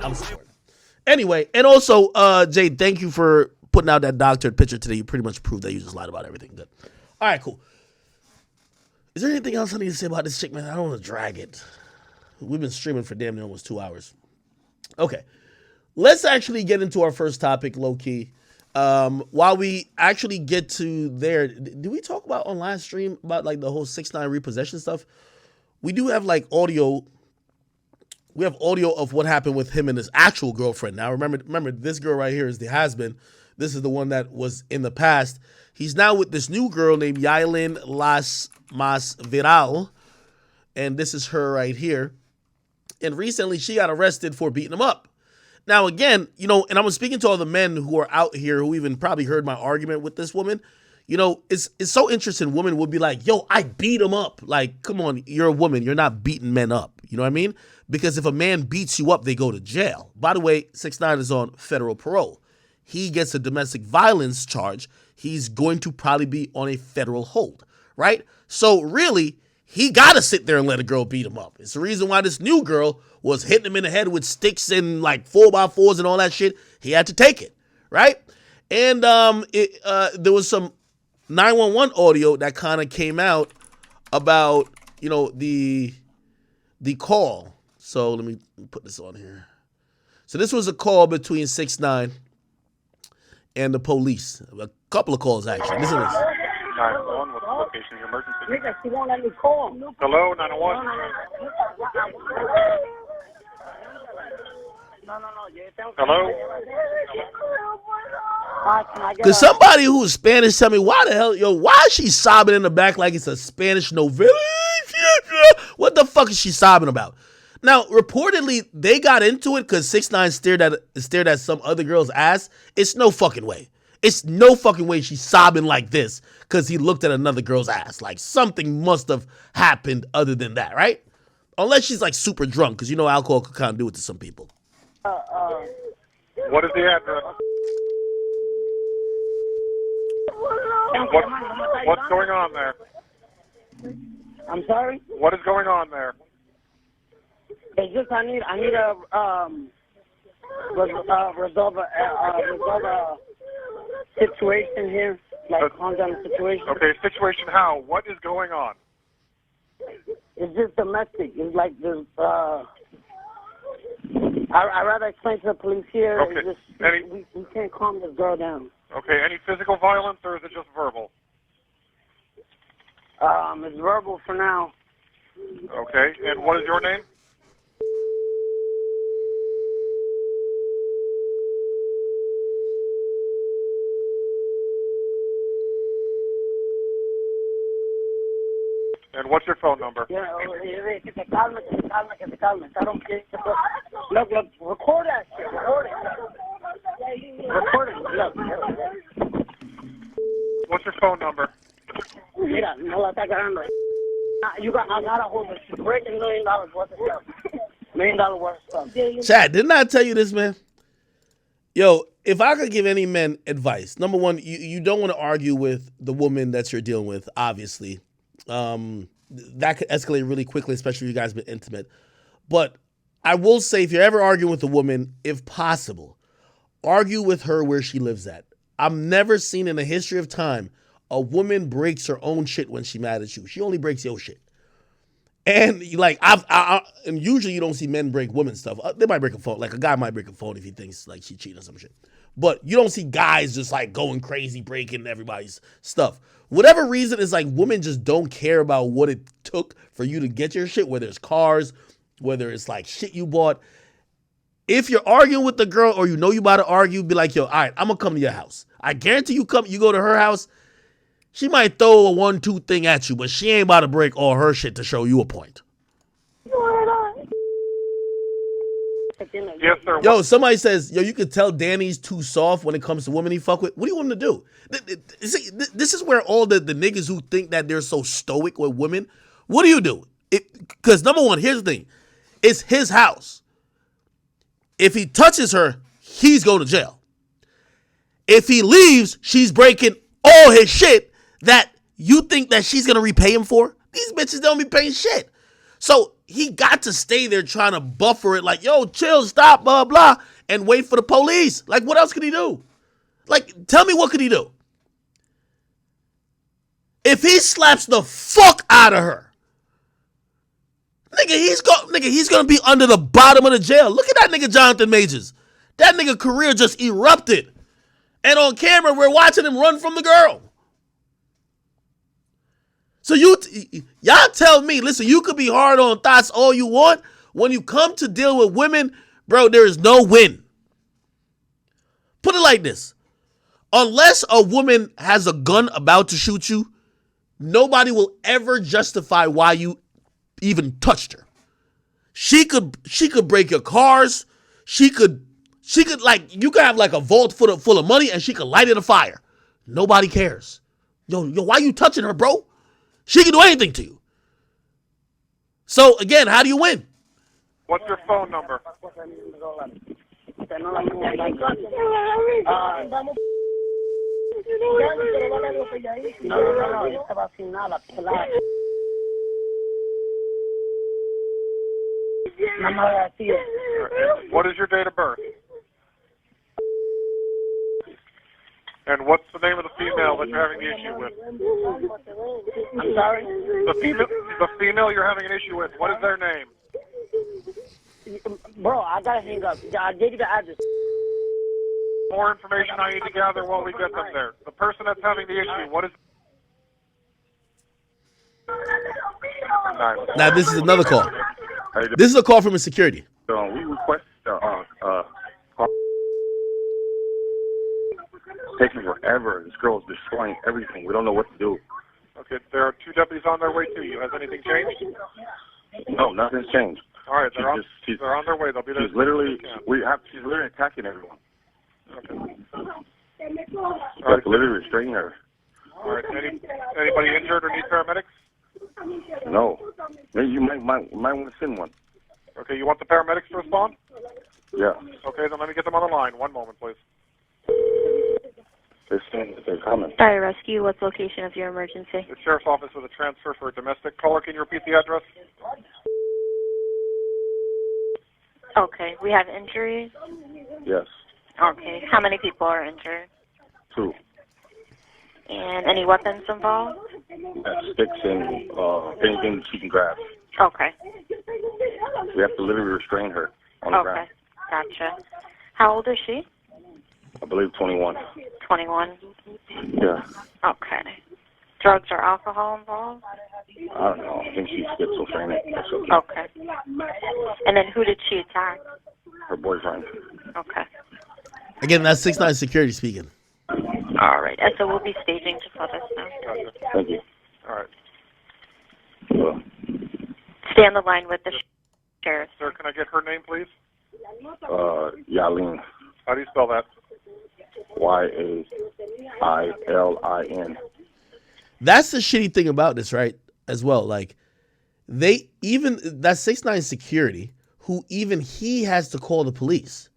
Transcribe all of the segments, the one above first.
I'm sorry. Anyway, and also, Jay, thank you for putting out that doctored picture today. You pretty much proved that you just lied about everything. Good. All right, cool. Is there anything else I need to say about this chick, man? I don't want to drag it. We've been streaming for damn near almost 2 hours. Okay. Let's actually get into our first topic, low-key. While we actually get to there, did we talk about on last stream about like the whole 6ix9ine repossession stuff? We do have like audio. We have audio of what happened with him and his actual girlfriend. Now, remember, this girl right here is the has-been. This is the one that was in the past. He's now with this new girl named Yailin Las Mas Viral. And this is her right here. And recently, she got arrested for beating him up. Now, again, you know, and I'm speaking to all the men who are out here who even probably heard my argument with this woman. You know, it's so interesting. Women would be like, yo, I beat him up. Like, come on, you're a woman. You're not beating men up. You know what I mean? Because if a man beats you up, they go to jail. By the way, 6ix9ine is on federal parole. He gets a domestic violence charge. He's going to probably be on a federal hold, right? So really, he got to sit there and let a girl beat him up. It's the reason why this new girl was hitting him in the head with sticks and like 4x4s and all that shit. He had to take it, right? And there was some 911 audio that kind of came out about, you know, the call. So let me put this on here. So this was a call between 6ix9ine and the police. A couple of calls, actually. Listen to this. 911, what's the location of your emergency? Nigga, she won't let me call. Hello, 911. Hello? Because somebody who's Spanish tell me, why the hell, yo, why is she sobbing in the back like it's a Spanish novella? What the fuck is she sobbing about? Now, reportedly, they got into it because 6ix9ine stared at some other girl's ass. It's no fucking way. It's no fucking way she's sobbing like this because he looked at another girl's ass. Like, something must have happened other than that, right? Unless she's, like, super drunk, because you know alcohol can kind of do it to some people. What is the address? What's going on there? I'm sorry? What is going on there? It's just I need a resolve a situation here, like calm down the situation. Okay, situation how? What is going on? It's just domestic. It's like there's I'd rather explain to the police here. Okay. Just, we can't calm this girl down. Okay, any physical violence or is it just verbal? It's verbal for now. Okay, and what is your name? And what's your phone number? Yeah, que se calme. I don't care. Look, record that shit. Record it. Look. What's your phone number? Mira, no la está agarrando. I got a hold of it. She's breaking $1 million worth of stuff. $1 million worth of stuff. Chad, didn't I tell you this, man? Yo, if I could give any men advice, number one, you don't want to argue with the woman that you're dealing with, obviously. That could escalate really quickly, especially if you guys have been intimate. But I will say, if you're ever arguing with a woman, if possible, argue with her where she lives at. I've never seen in the history of time a woman breaks her own shit when she's mad at you. She only breaks your shit. And like and usually you don't see men break women's stuff. They might break a phone. Like a guy might break a phone if he thinks like she cheated or some shit. But you don't see guys just like going crazy breaking everybody's stuff. Whatever reason is like women just don't care about what it took for you to get your shit, whether it's cars, whether it's like shit you bought. If you're arguing with the girl or you know you about to argue, be like, yo, all right, I'm gonna come to your house. I guarantee you go to her house, she might throw a 1-2 thing at you, but she ain't about to break all her shit to show you a point. Yes, sir. Yo, somebody says, yo, you could tell Danny's too soft when it comes to women he fuck with. What do you want him to do? This is where all the niggas who think that they're so stoic with women, what do? Because number one, here's the thing. It's his house. If he touches her, he's going to jail. If he leaves, she's breaking all his shit that you think that she's going to repay him for. These bitches don't be paying shit. So he got to stay there trying to buffer it like, yo, chill, stop, blah, blah, and wait for the police. Like, what else could he do? Like, tell me what could he do? If he slaps the fuck out of her, nigga, he's gonna be under the bottom of the jail. Look at that nigga Jonathan Majors. That nigga career just erupted. And on camera, we're watching him run from the girl. So y'all tell me, listen, you could be hard on thoughts all you want. When you come to deal with women, bro, there is no win. Put it like this. Unless a woman has a gun about to shoot you, nobody will ever justify why you even touched her. She could break your cars. She could like, you could have like a vault full of money and she could light it on fire. Nobody cares. Yo, why you touching her, bro? She can do anything to you. So again, how do you win? What's your phone number? What is your date of birth? And what's the name of the female that you're having the issue with? I'm sorry? The female you're having an issue with, what is their name? Bro, I gotta hang up. I gave you the address. More information I need to gather while we get them there. The person that's having the issue, what is... Now this is another call. This is a call from a security. We request taking forever. This girl's destroying everything. We don't know what to do. Okay, there are 2 deputies on their way to you. Has anything changed? No, nothing's changed. All right, they're on their way. They'll be there. She's literally attacking everyone. Okay. Like literally restraining her. All right. Anybody injured or need paramedics? No. Maybe you might want to send one. Okay, you want the paramedics to respond? Yeah. Okay, then let me get them on the line. One moment, please. They're saying that they're coming. Fire rescue, what's location of your emergency? The sheriff's office with a transfer for a domestic caller. Can you repeat the address? Okay, we have injuries. Yes. Okay, how many people are injured? 2. And any weapons involved? Sticks and anything that she can grab. Okay. We have to literally restrain her on the ground. Gotcha. How old is she? I believe 21. 21. Yeah. Okay. Drugs or alcohol involved? I don't know. I think she's schizophrenic. That's okay. Okay. And then who did she attack? Her boyfriend. Okay. Again, that's 6ix9ine security speaking. All right. And so we'll be staging to let us know. Thank you. All right. Stay on the line with the sheriff. Sir, can I get her name, please? Yailin. How do you spell that? Yailin. That's the shitty thing about this, right? As well, like that's 6ix9ine security, who even he has to call the police.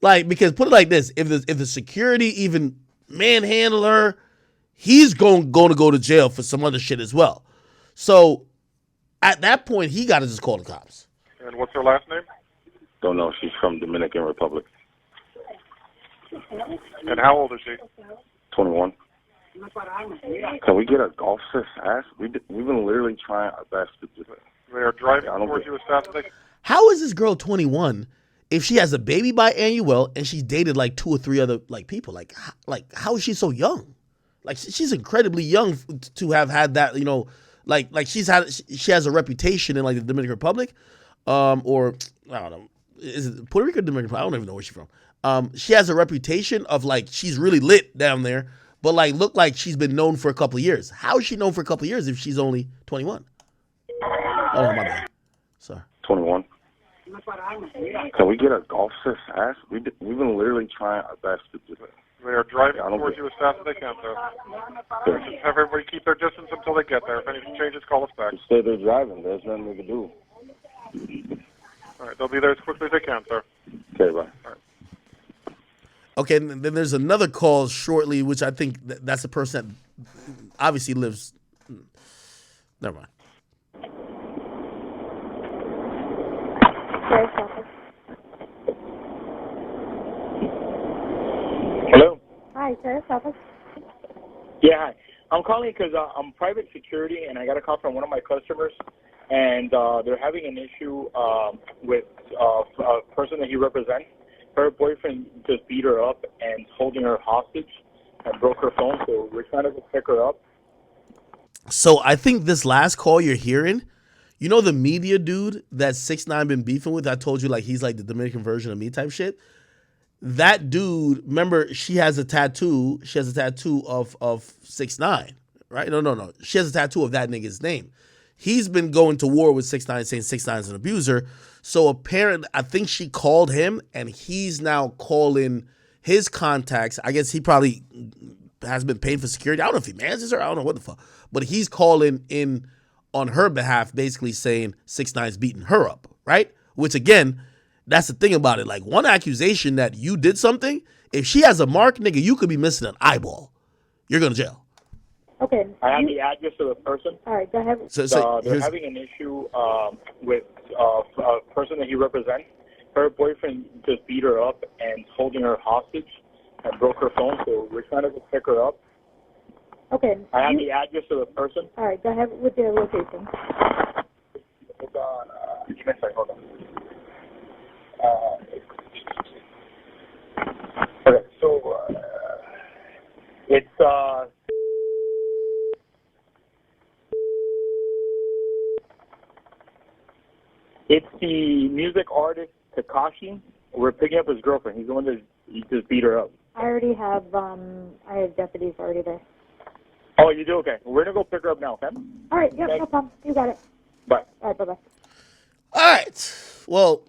Like, because put it like this, if the security even manhandle her, he's going to go to jail for some other shit as well. So at that point, he got to just call the cops. And what's her last name? Don't know. She's from Dominican Republic. And how old is she? 21. Can we get an officer's ass? We've been literally trying our best to do it. They are driving towards you as fast as they can. How is this girl 21 if she has a baby by Annuel and she's dated like 2 or 3 other like people? Like how is she so young? Like she's incredibly young to have had that, you know, like she has a reputation in like the Dominican Republic, or I don't know, is it Puerto Rico or Dominican Republic? I don't even know where she's from. She has a reputation of like she's really lit down there, but like look like she's been known for a couple of years. How is she known for a couple of years if she's only 21? Oh my bad. Sorry. 21. Can we get an officer's ass? We've been literally trying our best to do it. They are driving towards you as fast as they can, sir. Just have everybody keep their distance until they get there. If anything changes, call us back. Stay there driving. There's nothing we can do. All right, they'll be there as quickly as they can, sir. Okay, bye. All right. Okay, and then there's another call shortly, which I think that's a person that obviously lives. Never mind. office? Yeah, hi. I'm calling because I'm private security, and I got a call from one of my customers, and they're having an issue with a person that he represents. Her boyfriend just beat her up and is holding her hostage and broke her phone, so we're trying to go pick her up. So I think this last call you're hearing, you know the media dude that 6ix9ine been beefing with? I told you, like, he's like the Dominican version of me type shit. That dude, remember, she has a tattoo. She has a tattoo of 6ix9ine, right? No. She has a tattoo of that nigga's name. He's been going to war with 6ix9ine, saying 6ix9ine's an abuser. So apparently, I think she called him, and he's now calling his contacts. I guess he probably has been paying for security. I don't know if he manages her. I don't know what the fuck. But he's calling in on her behalf, basically saying 6ix9ine's beating her up, right? Which, again, that's the thing about it. Like, one accusation that you did something, if she has a mark, nigga, you could be missing an eyeball. You're going to jail. Okay. I have the address of the person. All right, go ahead. So they're having an issue with a person that he represents. Her boyfriend just beat her up and is holding her hostage and broke her phone, so we're trying to go pick her up. Okay. I have the address of the person. All right, go ahead with their location. Hold on. Give me a second. Hold on. Okay, so it's the music artist Takashi. We're picking up his girlfriend. He's the one that he just beat her up. I already have I have deputies already there. Oh, you do? Okay. We're gonna go pick her up now. Okay. All right, yep, no problem. You got it. Bye. All right, bye-bye. All right. Well,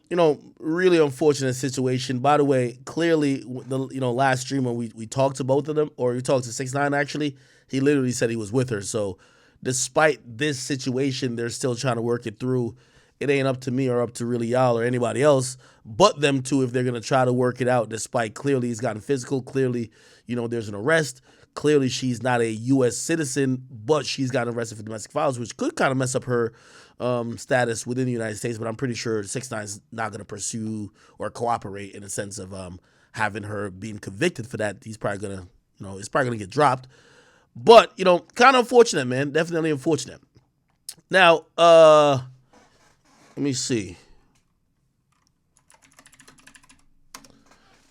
really unfortunate situation. By the way, clearly, last stream when we talked to both of them, or we talked to 6ix9ine actually, he literally said he was with her. So despite this situation, they're still trying to work it through. It ain't up to me or up to really y'all or anybody else but them two if they're going to try to work it out, despite clearly he's gotten physical. Clearly, there's an arrest. Clearly, she's not a U.S. citizen, but she's gotten arrested for domestic violence, which could kind of mess up her status within the United States. But I'm pretty sure 6ix9ine's not going to pursue or cooperate in the sense of having her being convicted for that. He's probably going to, it's probably going to get dropped. But, kind of unfortunate, man. Definitely unfortunate. Now, let me see.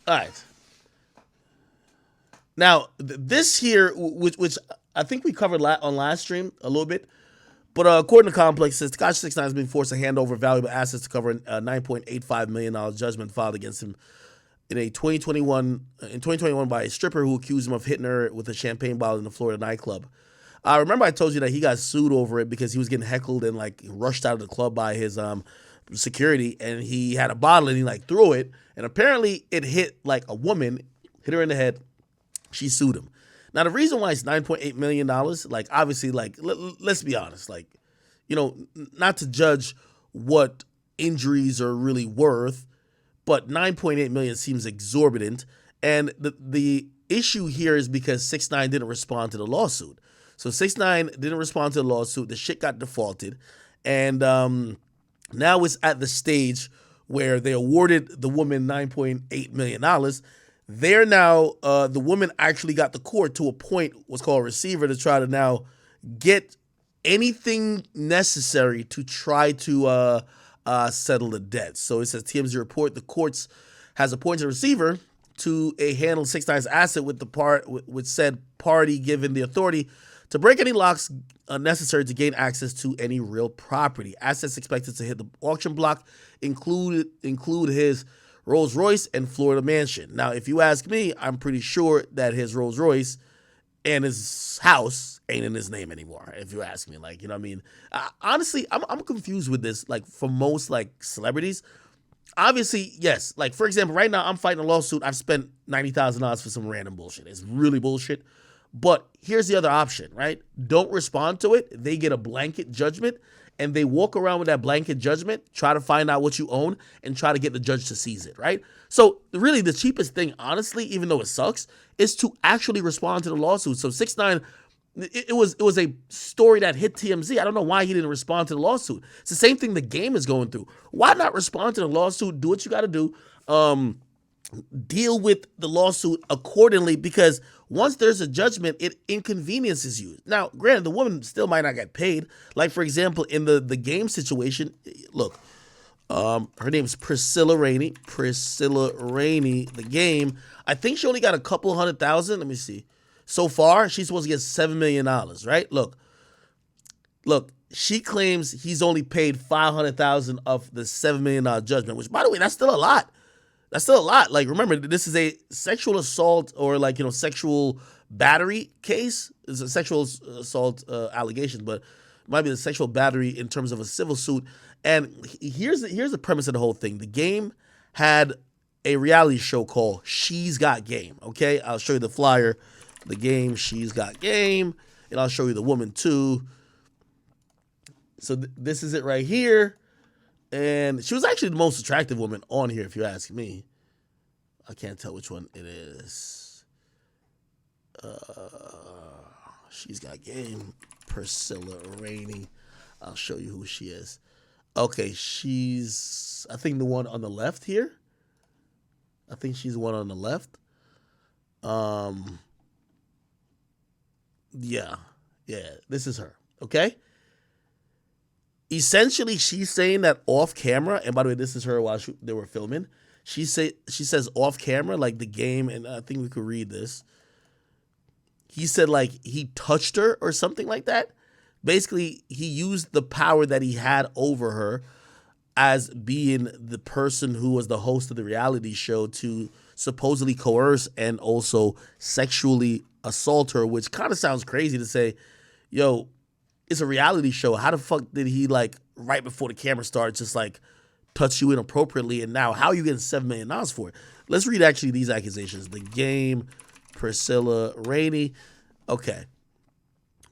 All right. Now, this here, which I think we covered on last stream a little bit, but according to Complex, says Tekashi 6ix9ine has been forced to hand over valuable assets to cover a $9.85 million judgment filed against him in 2021 by a stripper who accused him of hitting her with a champagne bottle in the Florida nightclub. Remember I told you that he got sued over it because he was getting heckled and rushed out of the club by his security, and he had a bottle and he threw it, and apparently it hit a woman, hit her in the head. She sued him. Now, the reason why it's $9.8 million, obviously, let's be honest, not to judge what injuries are really worth, but $9.8 million seems exorbitant. And the issue here is because 6ix9ine didn't respond to the lawsuit. So 6ix9ine didn't respond to the lawsuit. The shit got defaulted. And now it's at the stage where they awarded the woman $9.8 million. They're now, the woman actually got the court to appoint what's called a receiver to try to now get anything necessary to try to settle the debt. So it says TMZ report, the courts has appointed a receiver to handle 6ix9ine's asset with said party given the authority to break any locks necessary to gain access to any real property. Assets expected to hit the auction block include his Rolls Royce and Florida mansion. Now, if you ask me, I'm pretty sure that his Rolls Royce and his house ain't in his name anymore. If you ask me, honestly, I'm confused with this. For most celebrities, obviously, yes. For example, right now I'm fighting a lawsuit. I've spent $90,000 for some random bullshit. It's really bullshit. But here's the other option, right? Don't respond to it. They get a blanket judgment, and they walk around with that blanket judgment, try to find out what you own, and try to get the judge to seize it, right? So really the cheapest thing, honestly, even though it sucks, is to actually respond to the lawsuit. So 6ix9ine, it was a story that hit TMZ. I don't know why he didn't respond to the lawsuit. It's the same thing the game is going through. Why not respond to the lawsuit? Do what you got to do. deal with the lawsuit accordingly, because once there's a judgment, it inconveniences you. Now, granted, the woman still might not get paid. Like, for example, in the game situation, look, her name's Priscilla Rainey. Priscilla Rainey, the game. I think she only got a couple $100,000. Let me see. So far, she's supposed to get $7 million, right? Look, she claims he's only paid $500,000 of the $7 million judgment, which, by the way, that's still a lot. That's still a lot. Like, remember, this is a sexual assault or, like, sexual battery case. It's a sexual assault allegation, but it might be the sexual battery in terms of a civil suit. And here's the premise of the whole thing. The game had a reality show called She's Got Game, okay? I'll show you the flyer. The game, She's Got Game, and I'll show you the woman, too. So this is it right here. And she was actually the most attractive woman on here, if you ask me. I can't tell which one it is. She's Got Game. Priscilla Rainey. I'll show you who she is. Okay, she's, I think, the one on the left here. I think she's the one on the left. Yeah, this is her, okay? Essentially, she's saying that off camera, and by the way, this is her while they were filming. She says off camera, like the game, and I think we could read this. He said, like, he touched her or something like that. Basically, he used the power that he had over her as being the person who was the host of the reality show to supposedly coerce and also sexually assault her, which kind of sounds crazy to say, yo, it's a reality show. How the fuck did he, like, right before the camera starts, just, like, touch you inappropriately? And now, how are you getting $7 million for it? Let's read, actually, these accusations. The game, Priscilla Rainey. Okay.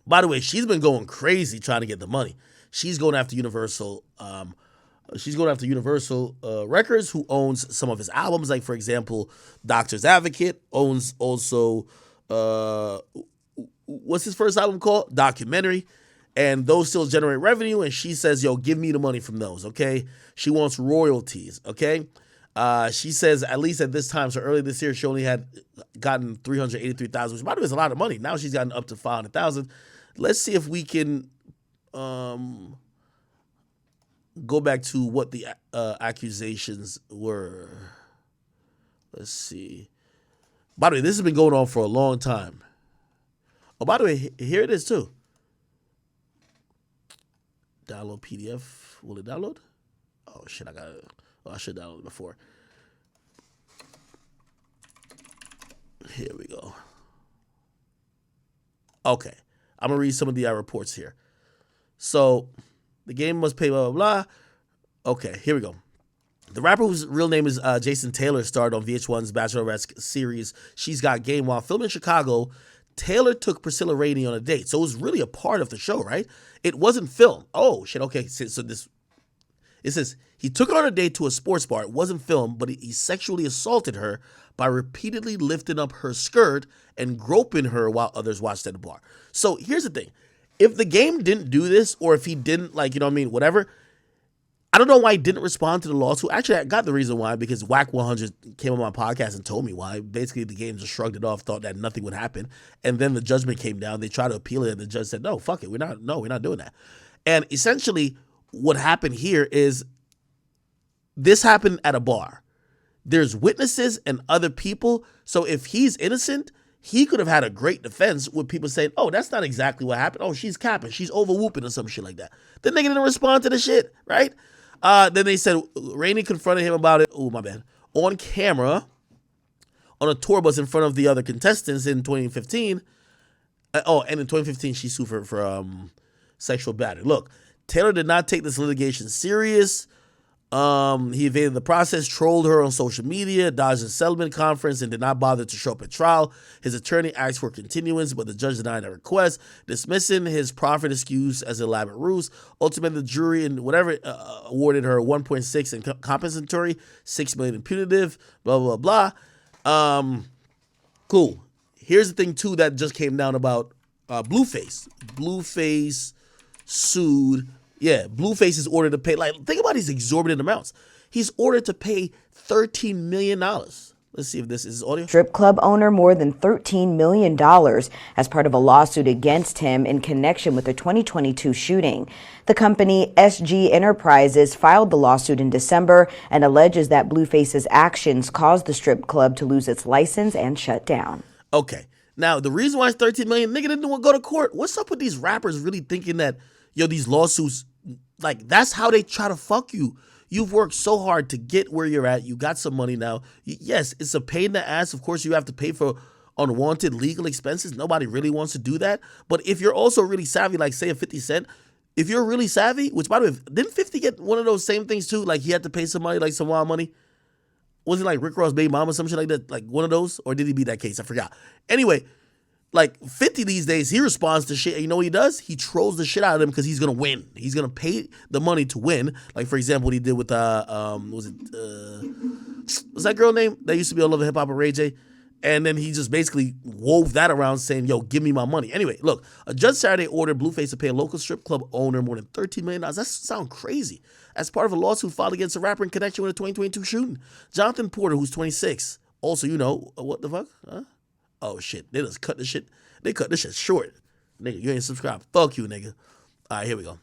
By the way, she's been going crazy trying to get the money. She's going after Universal. Records, who owns some of his albums. Like, for example, Doctor's Advocate owns also, what's his first album called? Documentary. And those still generate revenue, and she says, yo, give me the money from those, okay? She wants royalties, okay? She says, at least at this time, so earlier this year, she only had gotten $383,000, which by the way is a lot of money. Now she's gotten up to $500,000. Let's see if we can go back to what the accusations were. Let's see. By the way, this has been going on for a long time. Oh, by the way, here it is, too. Download PDF. Will it download? Oh shit! I should download it before. Here we go. Okay, I'm gonna read some of the reports here. So, the game must pay blah blah blah. Okay, here we go. The rapper, whose real name is Jason Taylor, starred on VH1's Bachelorette series She's Got Game. While filming in Chicago, Taylor took Priscilla Rainey on a date. So it was really a part of the show, right? It wasn't filmed. Oh, shit, okay. So this, it says, he took her on a date to a sports bar. It wasn't filmed, but he sexually assaulted her by repeatedly lifting up her skirt and groping her while others watched at the bar. So here's the thing. If the game didn't do this, or if he didn't, like, you know what I mean, whatever, I don't know why he didn't respond to the lawsuit. Actually, I got the reason why, because Whack 100 came on my podcast and told me why. Basically, the game just shrugged it off, thought that nothing would happen. And then the judgment came down. They tried to appeal it, and the judge said, no, fuck it. We're not doing that. And essentially, what happened here is this happened at a bar. There's witnesses and other people. So if he's innocent, he could have had a great defense with people saying, oh, that's not exactly what happened. Oh, she's capping. She's over whooping or some shit like that. The nigga didn't respond to the shit, right? Then they said Rainey confronted him about it. Oh, my bad. On camera, on a tour bus in front of the other contestants in 2015. And in 2015, she sued for sexual battery. Look, Taylor did not take this litigation serious. He evaded the process, trolled her on social media, dodged a settlement conference, and did not bother to show up at trial. His attorney asked for continuance, but the judge denied that request, dismissing his proffered excuse as an elaborate ruse. Ultimately, the jury and whatever awarded her 1.6 in compensatory, $6 million in punitive, blah blah blah. Cool. Here's the thing too that just came down about Blueface. Blueface sued. Yeah, Blueface is ordered to pay, like, think about these exorbitant amounts. He's ordered to pay $13 million. Let's see if this is audio. Strip club owner more than $13 million as part of a lawsuit against him in connection with the 2022 shooting. The company SG Enterprises filed the lawsuit in December and alleges that Blueface's actions caused the strip club to lose its license and shut down. Okay. Now, the reason why it's 13 million, nigga didn't want to go to court. What's up with these rappers really thinking that, these lawsuits, like, that's how they try to fuck you. You've worked so hard to get where you're at. You got some money now. Yes, it's a pain in the ass. Of course, you have to pay for unwanted legal expenses. Nobody really wants to do that. But if you're also really savvy, like say a 50 Cent, if you're really savvy, which by the way, didn't 50 get one of those same things too? Like he had to pay somebody like some wild money? Was it like Rick Ross' baby mama, some shit like that? Like one of those? Or did he beat that case? I forgot. Anyway, like 50 these days, he responds to shit. And you know what he does? He trolls the shit out of them because he's gonna win. He's gonna pay the money to win. Like for example, what he did with what's that girl name that used to be all over hip hop with Ray J? And then he just basically wove that around saying, yo, give me my money. Anyway, look, a judge Saturday ordered Blueface to pay a local strip club owner more than $13 million. That sounds crazy. As part of a lawsuit filed against a rapper in connection with a 2022 shooting. Jonathan Porter, who's 26. Also, what the fuck? Huh? Oh, shit. They just cut this shit. They cut this shit short. Nigga, you ain't subscribed. Fuck you, nigga. All right, here we go.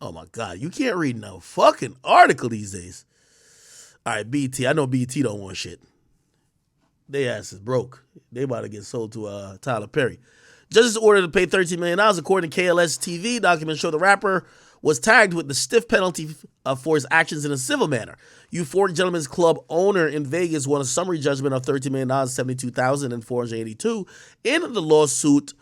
Oh, my God. You can't read no fucking article these days. All right, BT. I know BT don't want shit. They ass is broke. They about to get sold to Tyler Perry. Judges ordered to pay $13 million. According to KLS TV, documents show the rapper was tagged with the stiff penalty for his actions in a civil manner. Euphoric Gentlemen's Club owner in Vegas won a summary judgment of $13 million, $72,482 in the lawsuit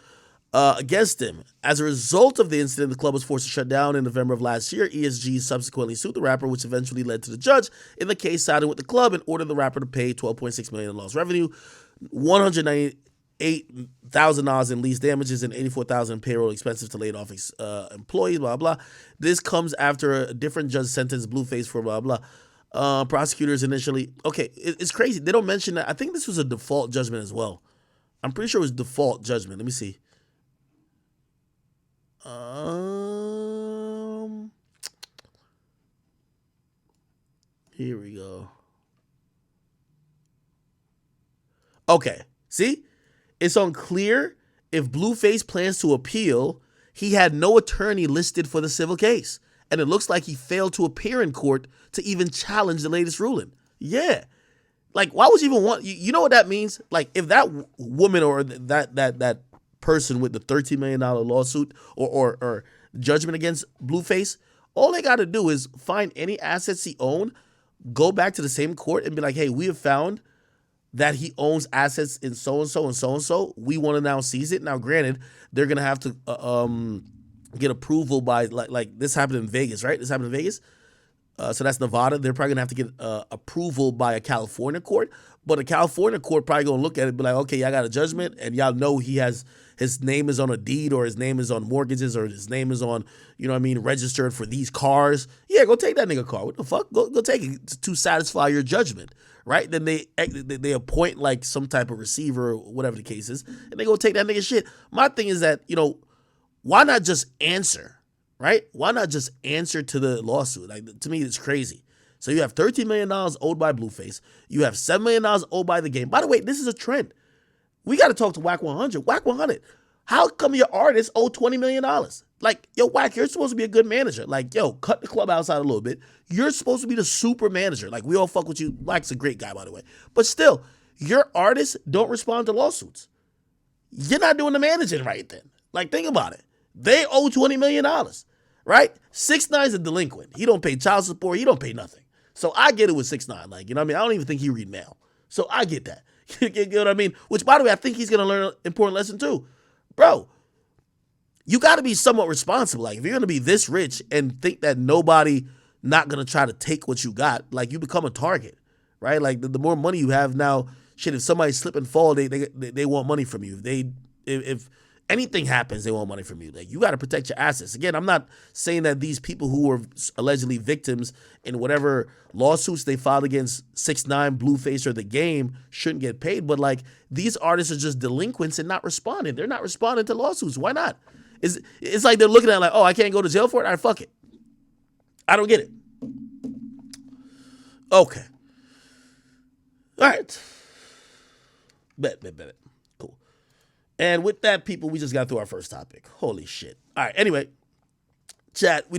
against him. As a result of the incident, the club was forced to shut down in November of last year. ESG subsequently sued the rapper, which eventually led to the judge in the case siding with the club and ordered the rapper to pay $12.6 million in lost revenue, $198,000 in lease damages, and $84,000 in payroll expenses to laid off employees, blah, blah. This comes after a different judge sentenced Blueface for blah, blah. Prosecutors initially, okay, it's crazy. They don't mention that. I think this was a default judgment as well. I'm pretty sure it was default judgment. Let me see. Here we go. Okay, see? It's unclear if Blueface plans to appeal. He had no attorney listed for the civil case, and it looks like he failed to appear in court to even challenge the latest ruling. Yeah. Like, why would you even want, you know what that means? Like, if that woman or that person with the $13 million lawsuit or judgment against Blueface, all they got to do is find any assets he owned, go back to the same court and be like, hey, we have found that he owns assets in so-and-so and so-and-so. We want to now seize it. Now, granted, they're going to have to get approval by, like this happened in Vegas, right? This happened in Vegas. So that's Nevada. They're probably going to have to get approval by a California court. But a California court probably going to look at it and be like, okay, y'all got a judgment, and y'all know his name is on a deed, or his name is on mortgages, or his name is on, registered for these cars. Yeah, go take that nigga car. What the fuck? Go take it to satisfy your judgment, right? Then they appoint like some type of receiver or whatever the case is, and they go take that nigga shit. My thing is that, why not just answer, right? Why not just answer to the lawsuit? Like, to me, it's crazy. So you have $13 million owed by Blueface. You have $7 million owed by the game. By the way, this is a trend. We got to talk to Whack 100. Whack 100. How come your artists owe $20 million? Like, yo, Whack, you're supposed to be a good manager. Like, yo, cut the clubhouse out a little bit. You're supposed to be the super manager. Like, we all fuck with you. Whack's a great guy, by the way. But still, your artists don't respond to lawsuits. You're not doing the managing right then. Like, think about it. They owe $20 million, right? 6ix9ine's a delinquent. He don't pay child support. He don't pay nothing. So I get it with 6ix9ine. Like, you know what I mean? I don't even think he read mail. So I get that. You know what I mean? Which, by the way, I think he's going to learn an important lesson too. Bro, you got to be somewhat responsible. Like, if you're going to be this rich and think that nobody not going to try to take what you got, like, you become a target, right? Like, the more money you have now, shit, if somebody slip and fall, they want money from you. If anything happens, they want money from you. Like, you got to protect your assets. Again, I'm not saying that these people who were allegedly victims in whatever lawsuits they filed against 6ix9ine, Blueface, or the game shouldn't get paid. But, like, these artists are just delinquents and not responding. They're not responding to lawsuits. Why not? It's like they're looking at it like, oh, I can't go to jail for it? All right, fuck it. I don't get it. Okay. All right. Bet. Cool. And with that, people, we just got through our first topic. Holy shit. All right. Anyway, chat.